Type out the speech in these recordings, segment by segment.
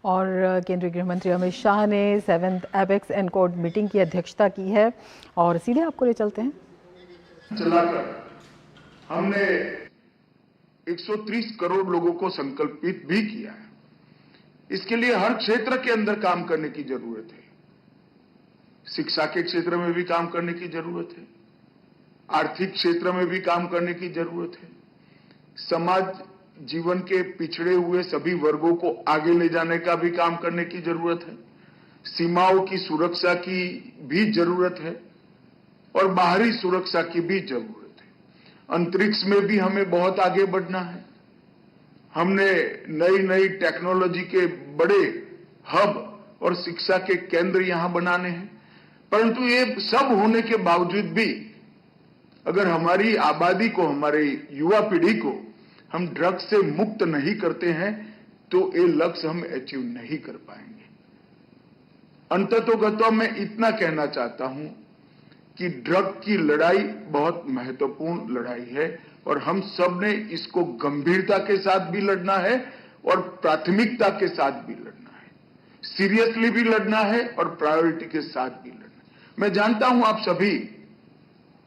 और केंद्रीय गृह मंत्री अमित शाह ने 7th एपेक्स एनकोड मीटिंग की अध्यक्षता की है और सीधे आपको ले चलते हैं। चलाकर हमने 130 करोड़ लोगों को संकल्पित भी किया है। इसके लिए हर क्षेत्र के अंदर काम करने की जरूरत है। शिक्षा के क्षेत्र में भी काम करने की जरूरत है, आर्थिक क्षेत्र में भी काम करने की जरूरत है, समाज जीवन के पिछड़े हुए सभी वर्गों को आगे ले जाने का भी काम करने की जरूरत है, सीमाओं की सुरक्षा की भी जरूरत है और बाहरी सुरक्षा की भी जरूरत है। अंतरिक्ष में भी हमें बहुत आगे बढ़ना है। हमने नई नई टेक्नोलॉजी के बड़े हब और शिक्षा के केंद्र यहां बनाने हैं, परंतु ये सब होने के बावजूद भी अगर हमारी आबादी को, हमारे युवा पीढ़ी को हम ड्रग्स से मुक्त नहीं करते हैं तो ये लक्ष्य हम अचीव नहीं कर पाएंगे। अंततोगत्वा मैं इतना कहना चाहता हूं कि ड्रग की लड़ाई बहुत महत्वपूर्ण लड़ाई है और हम सब ने इसको गंभीरता के साथ भी लड़ना है और प्राथमिकता के साथ भी लड़ना है, सीरियसली भी लड़ना है और प्रायोरिटी के साथ भी लड़ना है। मैं जानता हूं आप सभी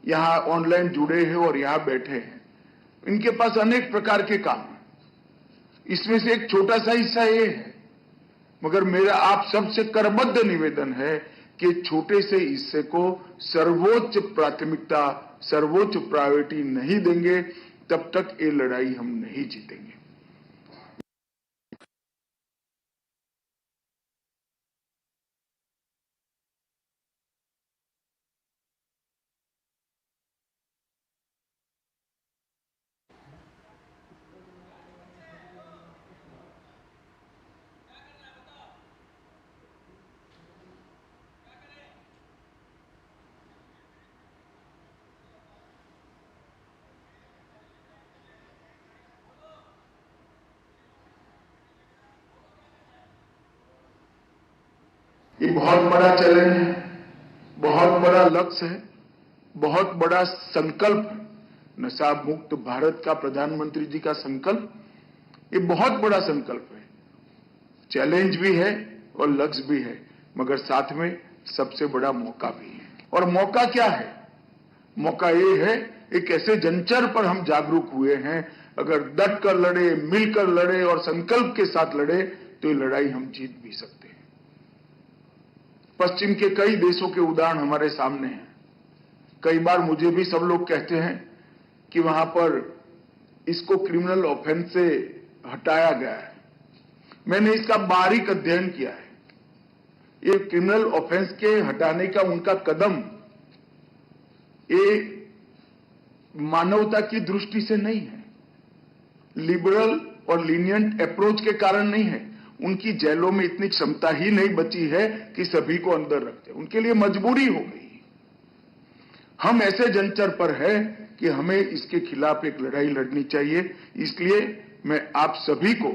यहां ऑनलाइन जुड़े हैं और यहां बैठे हैं, इनके पास अनेक प्रकार के काम हैं। इसमें से एक छोटा सा हिस्सा ये है, मगर मेरा आप सबसे करबद्ध निवेदन है कि छोटे से हिस्से को सर्वोच्च प्राथमिकता, सर्वोच्च प्रायोरिटी नहीं देंगे तब तक ये लड़ाई हम नहीं जीतेंगे। ये बहुत बड़ा चैलेंज है, बहुत बड़ा लक्ष्य है, बहुत बड़ा संकल्प है। नशा मुक्त भारत का प्रधानमंत्री जी का संकल्प, ये बहुत बड़ा संकल्प है। चैलेंज भी है और लक्ष्य भी है, मगर साथ में सबसे बड़ा मौका भी है। और मौका क्या है? मौका ये है, एक ऐसे जंचर पर हम जागरूक हुए हैं, अगर डट कर लड़े, मिलकर लड़े और संकल्प के साथ लड़े तो ये लड़ाई हम जीत भी सकते हैं। पश्चिम के कई देशों के उदाहरण हमारे सामने हैं। कई बार मुझे भी सब लोग कहते हैं कि वहां पर इसको क्रिमिनल ऑफेंस से हटाया गया है। मैंने इसका बारीक अध्ययन किया है। ये क्रिमिनल ऑफेंस के हटाने का उनका कदम ये मानवता की दृष्टि से नहीं है, लिबरल और लीनियंट अप्रोच के कारण नहीं है। उनकी जेलों में इतनी क्षमता ही नहीं बची है कि सभी को अंदर रखते, उनके लिए मजबूरी हो गई। हम ऐसे जंचर पर है कि हमें इसके खिलाफ एक लड़ाई लड़नी चाहिए। इसलिए मैं आप सभी को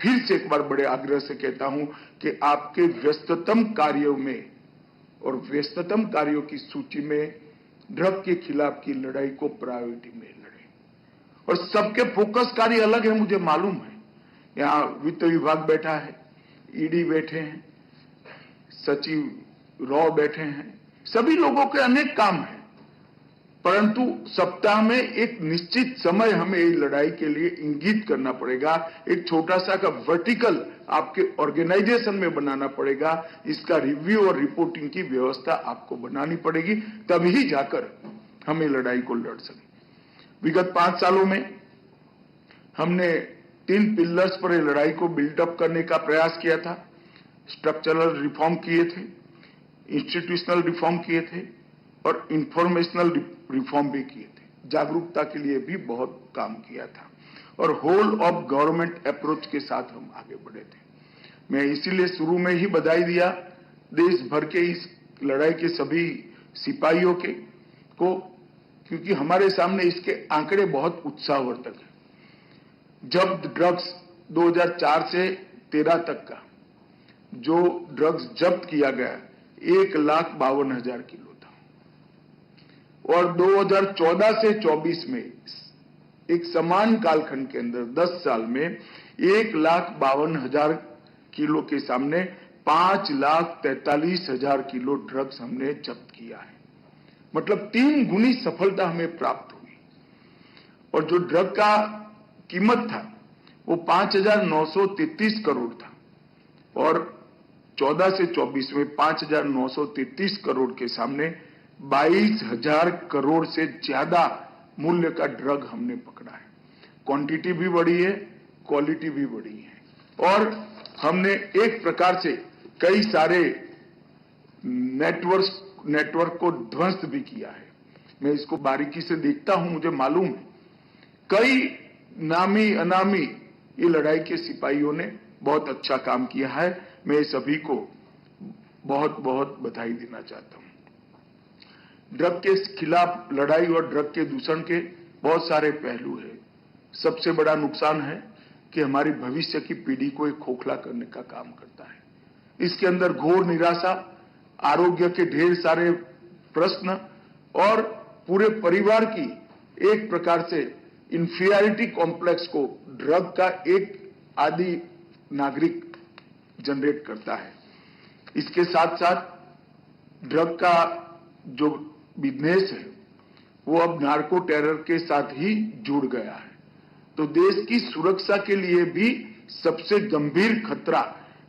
फिर से एक बार बड़े आग्रह से कहता हूं कि आपके व्यस्ततम कार्यों में और व्यस्ततम कार्यों की सूची में ड्रग के खिलाफ की लड़ाई को प्रायोरिटी में लड़ें। और सबके फोकस कार्य अलग है, मुझे मालूम है। यहाँ वित्त विभाग बैठा है, ईडी बैठे हैं, सचिव रॉ बैठे हैं, सभी लोगों के अनेक काम हैं, परंतु सप्ताह में एक निश्चित समय हमें इस लड़ाई के लिए इंगित करना पड़ेगा। एक छोटा सा का वर्टिकल आपके ऑर्गेनाइजेशन में बनाना पड़ेगा। इसका रिव्यू और रिपोर्टिंग की व्यवस्था आपको बनानी पड़ेगी, तभी जाकर हम ये लड़ाई को लड़ सकें। विगत 5 सालों में हमने 3 पिलर्स पर ये लड़ाई को बिल्डअप करने का प्रयास किया था। स्ट्रक्चरल रिफॉर्म किए थे, इंस्टीट्यूशनल रिफॉर्म किए थे और इंफॉर्मेशनल रिफॉर्म भी किए थे। जागरूकता के लिए भी बहुत काम किया था और होल ऑफ गवर्नमेंट अप्रोच के साथ हम आगे बढ़े थे। मैं इसीलिए शुरू में ही बधाई दिया देश भर के इस लड़ाई के सभी सिपाहियों को, क्योंकि हमारे सामने इसके आंकड़े बहुत उत्साहवर्धक हैं। जब्त ड्रग्स 2004 से 13 तक का जो ड्रग्स जब्त किया गया 1,52,000 किलो था और 2014 से 24 में एक समान कालखंड के अंदर 10 साल में 1,52,000 किलो के सामने 5,43,000 किलो ड्रग्स हमने जब्त किया है। मतलब 3 गुनी सफलता हमें प्राप्त हुई। और जो ड्रग का कीमत था वो 5,933 करोड़ था और 14 से 24 में 5,933 करोड़ के सामने 22,000 करोड़ से ज्यादा मूल्य का ड्रग हमने पकड़ा है। क्वांटिटी भी बढ़ी है, क्वालिटी भी बढ़ी है और हमने एक प्रकार से कई सारे नेटवर्क को ध्वस्त भी किया है। मैं इसको बारीकी से देखता हूं, मुझे मालूम है कई नामी अनामी ये लड़ाई के सिपाहियों ने बहुत अच्छा काम किया है। मैं सभी को बहुत बहुत बधाई देना चाहता हूं। ड्रग के खिलाफ लड़ाई और ड्रग के दूषण के बहुत सारे पहलू हैं। सबसे बड़ा नुकसान है कि हमारी भविष्य की पीढ़ी को एक खोखला करने का काम करता है। इसके अंदर घोर निराशा, आरोग्य के ढेर सारे प्रश्न और पूरे परिवार की एक प्रकार से इंफीरियरिटी कॉम्प्लेक्स को ड्रग का एक आदि नागरिक जनरेट करता है। इसके साथ साथ ड्रग का जो बिजनेस है वो अब नार्को टेरर के साथ ही जुड़ गया है। तो देश की सुरक्षा के लिए भी सबसे गंभीर खतरा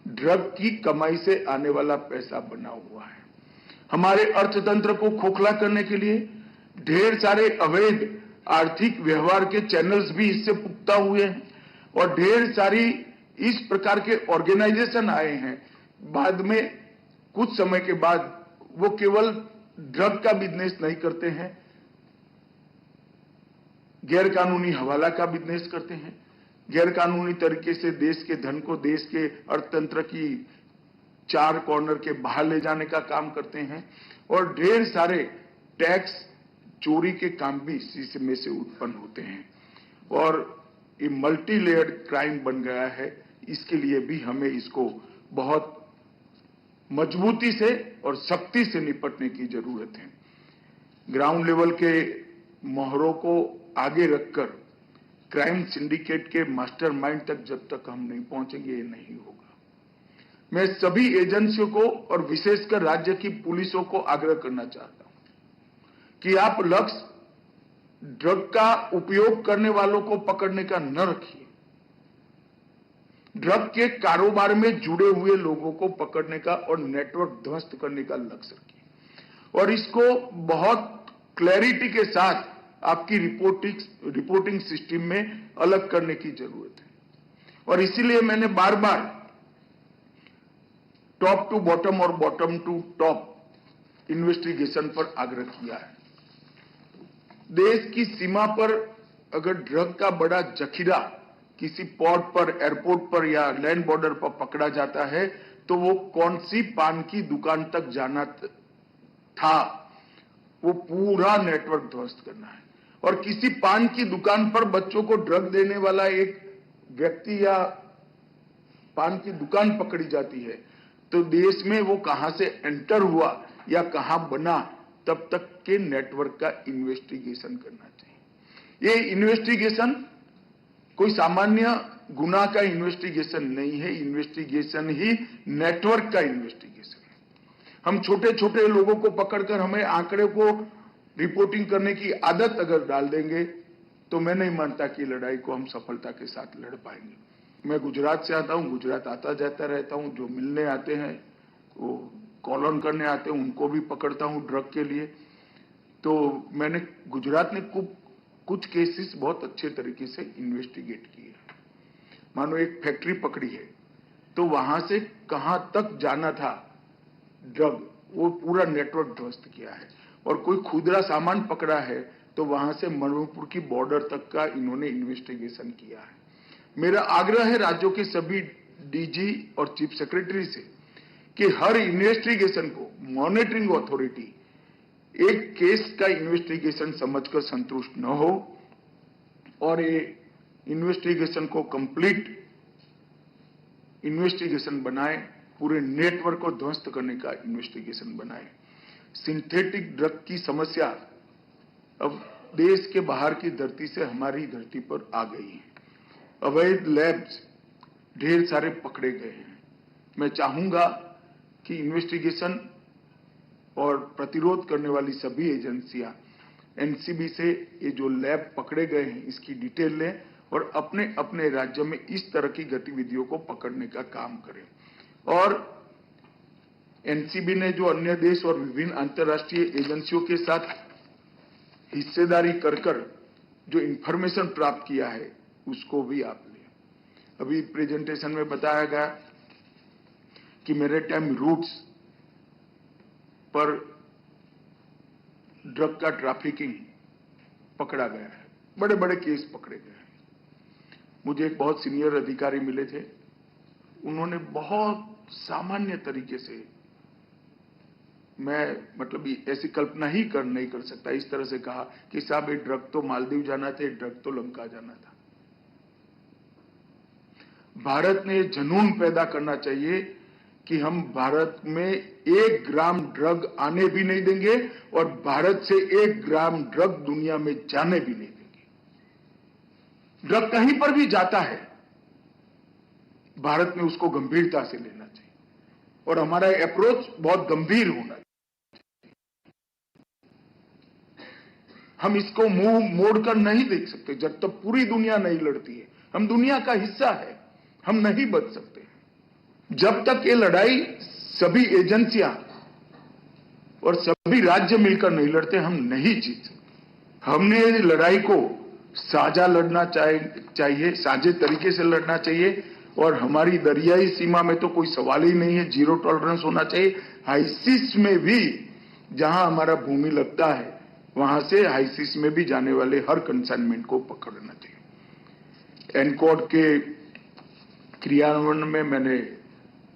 ड्रग की कमाई से आने वाला पैसा बना हुआ है। हमारे अर्थतंत्र को खोखला करने के लिए ढेर सारे अवैध आर्थिक व्यवहार के चैनल्स भी इससे पुख्ता हुए हैं और ढेर सारी इस प्रकार के ऑर्गेनाइजेशन आए हैं। बाद में कुछ समय के बाद वो केवल ड्रग का बिजनेस नहीं करते हैं, गैर कानूनी हवाला का बिजनेस करते हैं, गैर कानूनी तरीके से देश के धन को देश के अर्थतंत्र की चार कॉर्नर के बाहर ले जाने का काम करते हैं और ढेर सारे टैक्स चोरी के काम भी इसी में से उत्पन्न होते हैं और ये मल्टी लेयर्ड क्राइम बन गया है। इसके लिए भी हमें इसको बहुत मजबूती से और सख्ती से निपटने की जरूरत है। ग्राउंड लेवल के मोहरों को आगे रखकर क्राइम सिंडिकेट के मास्टरमाइंड तक जब तक हम नहीं पहुंचेंगे ये नहीं होगा। मैं सभी एजेंसियों को और विशेषकर राज्य की पुलिसों को आग्रह करना चाहता हूं कि आप लक्ष्य ड्रग का उपयोग करने वालों को पकड़ने का न रखिए, ड्रग के कारोबार में जुड़े हुए लोगों को पकड़ने का और नेटवर्क ध्वस्त करने का लक्ष्य रखिए और इसको बहुत क्लैरिटी के साथ आपकी रिपोर्टिंग सिस्टम में अलग करने की जरूरत है। और इसीलिए मैंने बार बार टॉप टू बॉटम और बॉटम टू टॉप इन्वेस्टिगेशन पर आग्रह किया है। देश की सीमा पर अगर ड्रग का बड़ा जखीरा किसी पोर्ट पर, एयरपोर्ट पर या लैंड बॉर्डर पर पकड़ा जाता है तो वो कौन सी पान की दुकान तक जाना था, वो पूरा नेटवर्क ध्वस्त करना है। और किसी पान की दुकान पर बच्चों को ड्रग देने वाला एक व्यक्ति या पान की दुकान पकड़ी जाती है तो देश में वो कहां से एंटर हुआ या कहां बना, तब तक के नेटवर्क का इन्वेस्टिगेशन करना चाहिए। ये इन्वेस्टिगेशन कोई सामान्य गुनाह का इन्वेस्टिगेशन नहीं है, इन्वेस्टिगेशन ही नेटवर्क का इन्वेस्टिगेशन है। हम छोटे छोटे लोगों को पकड़कर हमें आंकड़े को रिपोर्टिंग करने की आदत अगर डाल देंगे तो मैं नहीं मानता कि लड़ाई को हम सफलता के साथ लड़ पाएंगे। मैं गुजरात से आता हूं, गुजरात आता जाता रहता हूं, जो मिलने आते हैं वो कॉलोन करने आते हैं उनको भी पकड़ता हूं ड्रग के लिए। तो मैंने गुजरात ने कुछ केसेस बहुत अच्छे तरीके से इन्वेस्टिगेट किए। मानो एक फैक्ट्री पकड़ी है तो वहां से कहां तक जाना था ड्रग, वो पूरा नेटवर्क ध्वस्त किया है। और कोई खुदरा सामान पकड़ा है तो वहां से मणिपुर की बॉर्डर तक का इन्होंने इन्वेस्टिगेशन किया है। मेरा आग्रह है राज्यों के सभी डीजी और चीफ सेक्रेटरी से कि हर इन्वेस्टिगेशन को मॉनिटरिंग अथॉरिटी एक केस का इन्वेस्टिगेशन समझकर संतुष्ट न हो और ये इन्वेस्टिगेशन को कंप्लीट इन्वेस्टिगेशन बनाए, पूरे नेटवर्क को ध्वस्त करने का इन्वेस्टिगेशन बनाए। सिंथेटिक ड्रग की समस्या अब देश के बाहर की धरती से हमारी धरती पर आ गई है। अवैध लैब्स ढेर सारे पकड़े गए हैं मैं चाहूंगा कि इन्वेस्टिगेशन और प्रतिरोध करने वाली सभी एजेंसियां एनसीबी से ये जो लैब पकड़े गए हैं इसकी डिटेल लें और अपने अपने राज्य में इस तरह की गतिविधियों को पकड़ने का काम करें। और एनसीबी ने जो अन्य देश और विभिन्न अंतर्राष्ट्रीय एजेंसियों के साथ हिस्सेदारी कर जो इंफॉर्मेशन प्राप्त किया है उसको भी आप लें। अभी प्रेजेंटेशन में बताया गया कि मैरीटाइम रूट्स पर ड्रग का ट्रैफिकिंग पकड़ा गया है, बड़े बड़े केस पकड़े गए हैं। मुझे एक बहुत सीनियर अधिकारी मिले थे, उन्होंने बहुत सामान्य तरीके से, मैं मतलब ऐसी कल्पना ही नहीं कर सकता, इस तरह से कहा कि साहब ये ड्रग तो मालदीव जाना था, ये ड्रग तो लंका जाना था। भारत ने जुनून पैदा करना चाहिए कि हम भारत में 1 ग्राम ड्रग आने भी नहीं देंगे और भारत से 1 ग्राम ड्रग दुनिया में जाने भी नहीं देंगे। ड्रग कहीं पर भी जाता है, भारत में उसको गंभीरता से लेना चाहिए और हमारा अप्रोच बहुत गंभीर होना चाहिए। हम इसको मुंह मोड़कर नहीं देख सकते जब तक पूरी दुनिया नहीं लड़ती है। हम दुनिया का हिस्सा है, हम नहीं बच सकते। जब तक ये लड़ाई सभी एजेंसियां और सभी राज्य मिलकर नहीं लड़ते, हम नहीं जीत सकते। हमने इस लड़ाई को साझा लड़ना चाहिए, साझे तरीके से लड़ना चाहिए और हमारी दरियाई सीमा में तो कोई सवाल ही नहीं है, 0 टॉलरेंस होना चाहिए। हाईसीस में भी जहां हमारा भूमि लगता है वहां से हाईसीस में भी जाने वाले हर कंसाइनमेंट को पकड़ना चाहिए। एनकॉड के क्रियान्वयन में मैंने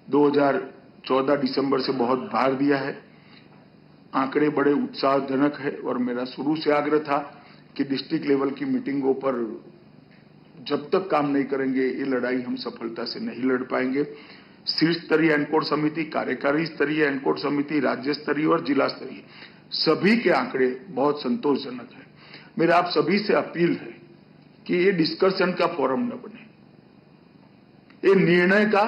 2014 दिसंबर से बहुत भार दिया है। आंकड़े बड़े उत्साहजनक है और मेरा शुरू से आग्रह था कि डिस्ट्रिक्ट लेवल की मीटिंगों पर जब तक काम नहीं करेंगे ये लड़ाई हम सफलता से नहीं लड़ पाएंगे। शीर्ष स्तरीय एनकोड समिति, कार्यकारी स्तरीय एनकोड समिति, राज्य स्तरीय और जिला स्तरीय सभी के आंकड़े बहुत संतोषजनक है। मेरा आप सभी से अपील है कि ये डिस्कशन का फोरम न बने, ये निर्णय का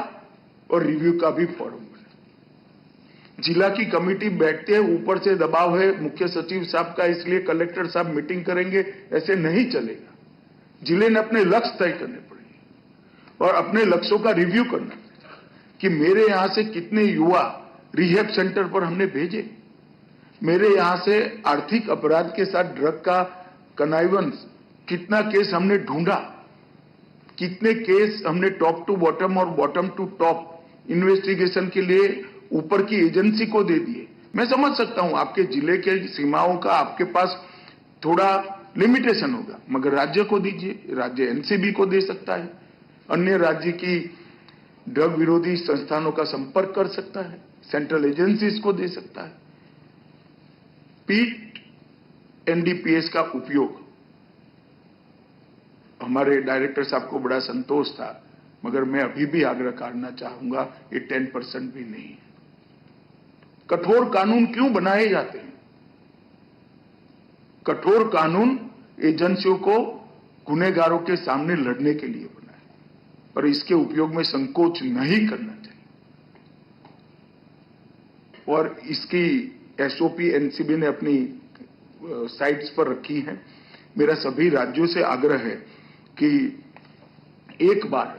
और रिव्यू का भी फोरम बने। जिला की कमेटी बैठते हैं, ऊपर से दबाव है मुख्य सचिव साहब का, इसलिए कलेक्टर साहब मीटिंग करेंगे, ऐसे नहीं चलेगा। जिले ने अपने लक्ष्य तय करने पड़ेंगे और अपने लक्ष्यों का रिव्यू करना कि मेरे यहां से कितने युवा रिहैब सेंटर पर हमने भेजे, मेरे यहां से आर्थिक अपराध के साथ ड्रग का कनाइवेंस कितना केस हमने ढूंढा, कितने केस हमने टॉप टू बॉटम और बॉटम टू टॉप इन्वेस्टिगेशन के लिए ऊपर की एजेंसी को दे दिए। मैं समझ सकता हूं आपके जिले के सीमाओं का आपके पास थोड़ा लिमिटेशन होगा, मगर राज्य को दीजिए, राज्य एनसीबी को दे सकता है, अन्य राज्य की ड्रग विरोधी संस्थानों का संपर्क कर सकता है, सेंट्रल एजेंसीज को दे सकता है। पीट एनडीपीएस का उपयोग हमारे डायरेक्टर साहब को बड़ा संतोष था, मगर मैं अभी भी आग्रह करना चाहूंगा ये 10% भी नहीं है। कठोर कानून क्यों बनाए जाते हैं? कठोर कानून एजेंसियों को गुनहगारों के सामने लड़ने के लिए बना है और इसके उपयोग में संकोच नहीं करना चाहिए। और इसकी एसओपी एनसीबी ने अपनी साइट्स पर रखी है। मेरा सभी राज्यों से आग्रह है कि एक बार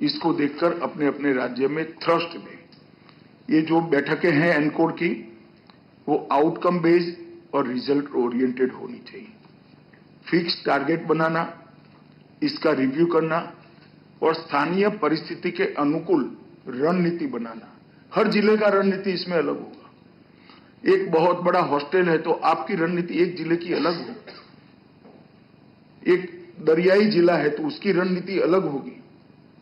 इसको देखकर अपने अपने राज्य में थ्रस्ट दें। ये जो बैठकें हैं एनकोड की, वो आउटकम बेस्ड और रिजल्ट ओरिएंटेड होनी चाहिए। फिक्स टारगेट बनाना, इसका रिव्यू करना और स्थानीय परिस्थिति के अनुकूल रणनीति बनाना। हर जिले का रणनीति इसमें अलग होगा। एक बहुत बड़ा हॉस्टल है तो आपकी रणनीति एक जिले की अलग होगी, एक दरियाई जिला है तो उसकी रणनीति अलग होगी।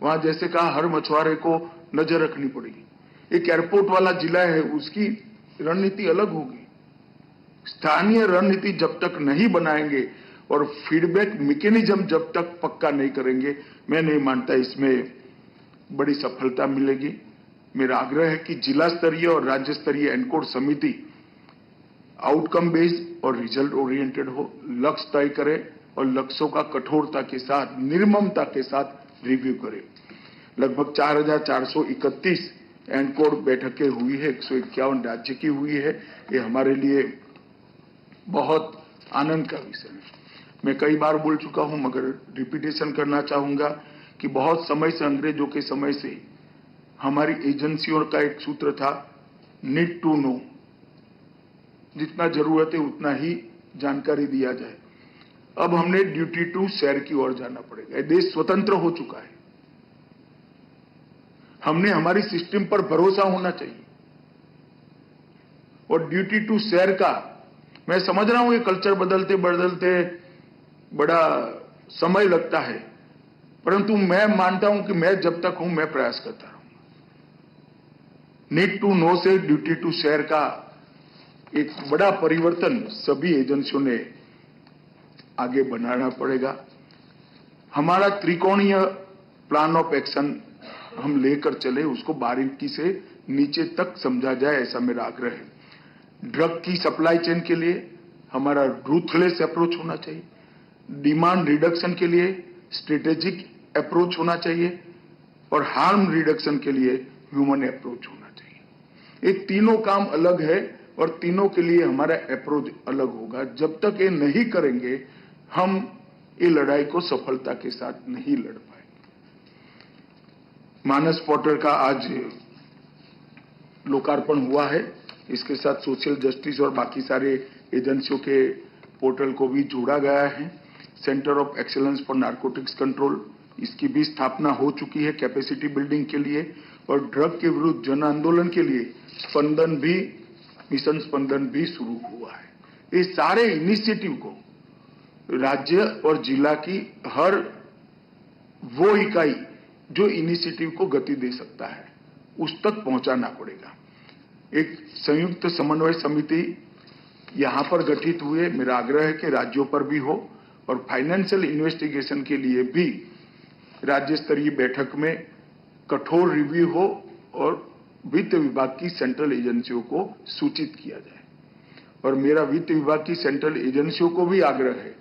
वहां जैसे कहा हर मछुआरे को नजर रखनी पड़ेगी। एक एयरपोर्ट वाला जिला है उसकी रणनीति अलग होगी। स्थानीय रणनीति जब तक नहीं बनाएंगे और फीडबैक मैकेनिज्म जब तक पक्का नहीं करेंगे, मैं नहीं मानता इसमें बड़ी सफलता मिलेगी। मेरा आग्रह है कि जिला स्तरीय और राज्य स्तरीय एनकोड समिति आउटकम बेस्ड और रिजल्ट ओरिएंटेड हो, लक्ष्य तय करे और लक्ष्यों का कठोरता के साथ, निर्ममता के साथ रिव्यू करे। लगभग 4,431 एनकोड बैठकें हुई है, 151 राज्य की हुई है। ये हमारे लिए बहुत आनंद का विषय है। मैं कई बार बोल चुका हूं, मगर रिपीटेशन करना चाहूंगा कि बहुत समय से, अंग्रेजों के समय से हमारी एजेंसियों का एक सूत्र था, नीड टू नो, जितना जरूरत है उतना ही जानकारी दिया जाए। अब हमने ड्यूटी टू शेयर की ओर जाना पड़ेगा। देश स्वतंत्र हो चुका है, हमने हमारी सिस्टम पर भरोसा होना चाहिए। और ड्यूटी टू शेयर का, मैं समझ रहा हूं ये कल्चर बदलते बदलते बड़ा समय लगता है, परंतु मैं मानता हूं कि मैं जब तक हूं मैं प्रयास करता रहूंगा। नीड टू नो से ड्यूटी टू शेयर का एक बड़ा परिवर्तन सभी एजेंसियों ने आगे बढ़ाना पड़ेगा। हमारा त्रिकोणीय प्लान ऑफ एक्शन हम लेकर चले, उसको बारीकी से नीचे तक समझा जाए, ऐसा मेरा आग्रह है। ड्रग की सप्लाई चेन के लिए हमारा रूथलेस अप्रोच होना चाहिए, डिमांड रिडक्शन के लिए स्ट्रेटेजिक अप्रोच होना चाहिए, और हार्म रिडक्शन के लिए ह्यूमन अप्रोच होना चाहिए। ये तीनों काम अलग है और तीनों के लिए हमारा अप्रोच अलग होगा। जब तक ये नहीं करेंगे हम ये लड़ाई को सफलता के साथ नहीं लड़ पाएंगे। मानस पोर्टल का आज लोकार्पण हुआ है, इसके साथ सोशल जस्टिस और बाकी सारे एजेंसियों के पोर्टल को भी जोड़ा गया है। Centre of excellence for narcotics control, इसकी भी स्थापना हो चुकी है कैपेसिटी बिल्डिंग के लिए, और ड्रग के विरुद्ध जन आंदोलन के लिए स्पंदन भी, मिशन स्पंदन भी शुरू हुआ है। ये सारे इनिशिएटिव को राज्य और जिला की हर वो इकाई जो इनिशिएटिव को गति दे सकता है उस तक पहुंचाना पड़ेगा। एक संयुक्त समन्वय समिति यहां पर गठित हुए, मेरा आग्रह है कि राज्यों पर भी हो, और फाइनेंशियल इन्वेस्टिगेशन के लिए भी राज्य स्तरीय बैठक में कठोर रिव्यू हो और वित्त विभाग की सेंट्रल एजेंसियों को सूचित किया जाए। और मेरा वित्त विभाग की सेंट्रल एजेंसियों को भी आग्रह है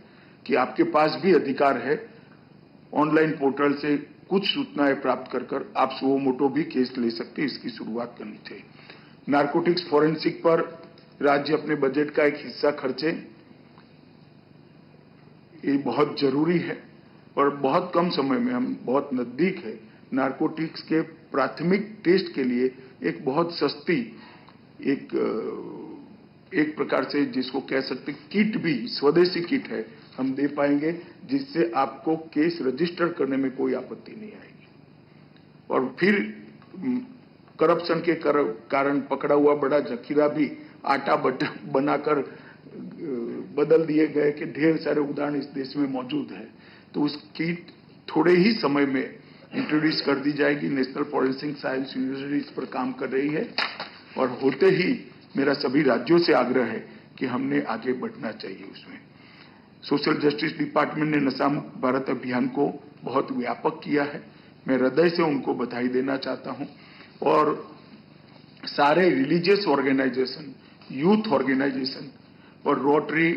कि आपके पास भी अधिकार है, ऑनलाइन पोर्टल से कुछ सूचनाएं प्राप्त कर आप सुओ मोटो भी केस ले सकते हैं, इसकी शुरुआत करनी चाहिए। नारकोटिक्स फॉरेंसिक पर राज्य अपने बजट का एक हिस्सा खर्चे, ये बहुत जरूरी है, और बहुत कम समय में, हम बहुत नजदीक है, नारकोटिक्स के प्राथमिक टेस्ट के लिए एक बहुत सस्ती, एक प्रकार से जिसको कह सकते किट भी, स्वदेशी किट है, हम दे पाएंगे, जिससे आपको केस रजिस्टर करने में कोई आपत्ति नहीं आएगी। और फिर करप्शन के कारण पकड़ा हुआ बड़ा जखीरा भी आटा बनाकर बदल दिए गए कि ढेर सारे उदाहरण इस देश में मौजूद है। तो उस किट थोड़े ही समय में इंट्रोड्यूस कर दी जाएगी। नेशनल फॉरेंसिक साइंस यूनिवर्सिटी इस पर काम कर रही है, और होते ही मेरा सभी राज्यों से आग्रह है कि हमने आगे बढ़ना चाहिए उसमें। सोशल जस्टिस डिपार्टमेंट ने नशा मुक्त भारत अभियान को बहुत व्यापक किया है, मैं हृदय से उनको बधाई देना चाहता हूं। और सारे रिलीजियस ऑर्गेनाइजेशन, यूथ ऑर्गेनाइजेशन और रोटरी,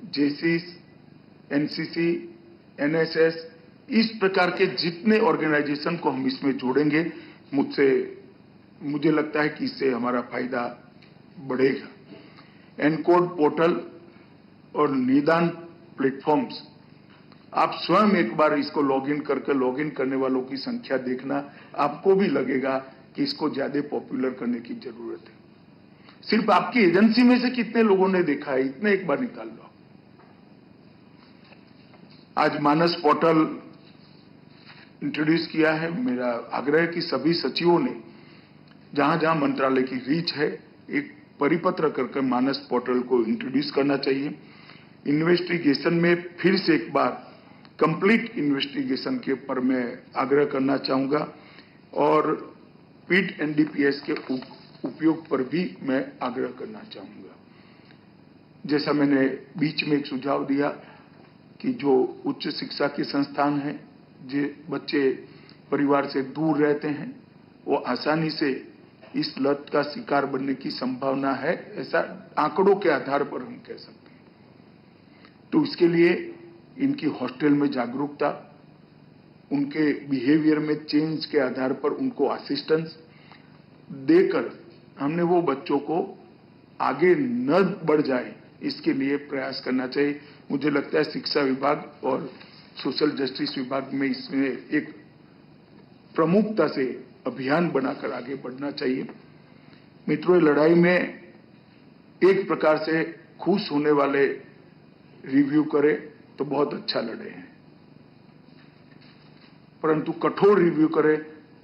जेसीस, एनसीसी, एनएसएस, इस प्रकार के जितने ऑर्गेनाइजेशन को हम इसमें जोड़ेंगे, मुझे लगता है कि इससे हमारा फायदा बढ़ेगा। एनकोड पोर्टल और निदान प्लेटफॉर्म्स, आप स्वयं एक बार इसको लॉगिन करने वालों की संख्या देखना, आपको भी लगेगा कि इसको ज्यादा पॉपुलर करने की जरूरत है। सिर्फ आपकी एजेंसी में से कितने लोगों ने देखा है, इतने एक बार निकाल लो। आज मानस पोर्टल इंट्रोड्यूस किया है, मेरा आग्रह है कि सभी सचिवों ने जहां जहां मंत्रालय की रीच है, एक परिपत्र करके मानस पोर्टल को इंट्रोड्यूस करना चाहिए। इन्वेस्टिगेशन में फिर से एक बार कंप्लीट इन्वेस्टिगेशन के पर मैं आग्रह करना चाहूंगा, और पीट एनडीपीएस के उपयोग पर भी मैं आग्रह करना चाहूंगा। जैसा मैंने बीच में एक सुझाव दिया कि जो उच्च शिक्षा के संस्थान हैं, जो बच्चे परिवार से दूर रहते हैं, वो आसानी से इस लत का शिकार बनने की संभावना है, ऐसा आंकड़ों के आधार पर हम कह सकते हैं। तो इसके लिए इनकी हॉस्टल में जागरूकता, उनके बिहेवियर में चेंज के आधार पर उनको असिस्टेंस देकर हमने वो बच्चों को आगे न बढ़ जाए इसके लिए प्रयास करना चाहिए। मुझे लगता है शिक्षा विभाग और सोशल जस्टिस विभाग में इसमें एक प्रमुखता से अभियान बनाकर आगे बढ़ना चाहिए। मित्रों, लड़ाई में एक प्रकार से खुश होने वाले रिव्यू करें तो बहुत अच्छा लड़े हैं, परंतु कठोर रिव्यू करें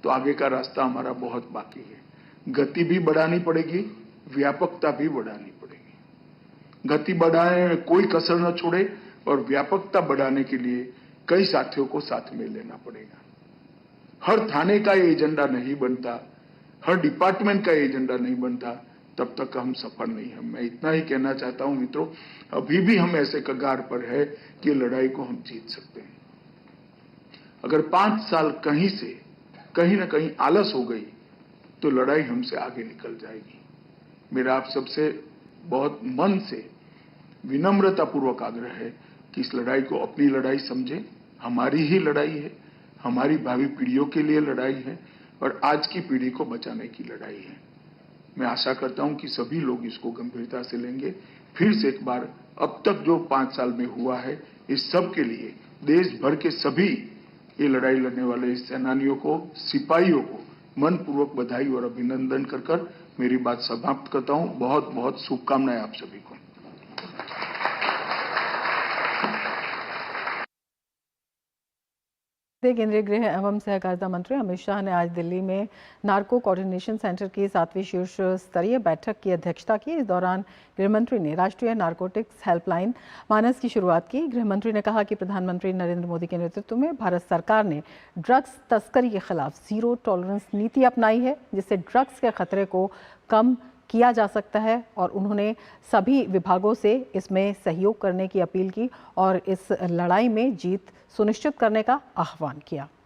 तो आगे का रास्ता हमारा बहुत बाकी है। गति भी बढ़ानी पड़ेगी, व्यापकता भी बढ़ानी पड़ेगी। गति बढ़ाने में कोई कसर न छोड़े और व्यापकता बढ़ाने के लिए कई साथियों को साथ में लेना पड़ेगा। हर थाने का ये एजेंडा नहीं बनता, हर डिपार्टमेंट का एजेंडा नहीं बनता, तब तक हम सफल नहीं हैं। मैं इतना ही कहना चाहता हूं मित्रों, अभी भी हम ऐसे कगार पर है कि लड़ाई को हम जीत सकते हैं। अगर 5 साल कहीं न कहीं आलस हो गई तो लड़ाई हमसे आगे निकल जाएगी। मेरा आप सबसे बहुत मन से विनम्रतापूर्वक आग्रह है कि इस लड़ाई को अपनी लड़ाई समझें। हमारी ही लड़ाई है, हमारी भावी पीढ़ियों के लिए लड़ाई है और आज की पीढ़ी को बचाने की लड़ाई है। मैं आशा करता हूं कि सभी लोग इसको गंभीरता से लेंगे। फिर से एक बार अब तक जो 5 साल में हुआ है, इस सब के लिए देश भर के सभी ये लड़ाई लड़ने वाले सेनानियों को, सिपाहियों को मनपूर्वक बधाई और अभिनंदन कर मेरी बात समाप्त करता हूं। बहुत बहुत शुभकामनाएं आप सभी को। केंद्रीय गृह एवं सहकारिता मंत्री अमित शाह ने आज दिल्ली में नार्को कोऑर्डिनेशन सेंटर की 7वीं शीर्ष स्तरीय बैठक की अध्यक्षता की। इस दौरान गृह मंत्री ने राष्ट्रीय नारकोटिक्स हेल्पलाइन मानस की शुरुआत की। गृह मंत्री ने कहा कि प्रधानमंत्री नरेंद्र मोदी के नेतृत्व में भारत सरकार ने ड्रग्स तस्करी के खिलाफ जीरो टॉलरेंस नीति अपनाई है, जिससे ड्रग्स के खतरे को कम किया जा सकता है और उन्होंने सभी विभागों से इसमें सहयोग करने की अपील की और इस लड़ाई में जीत सुनिश्चित करने का आह्वान किया।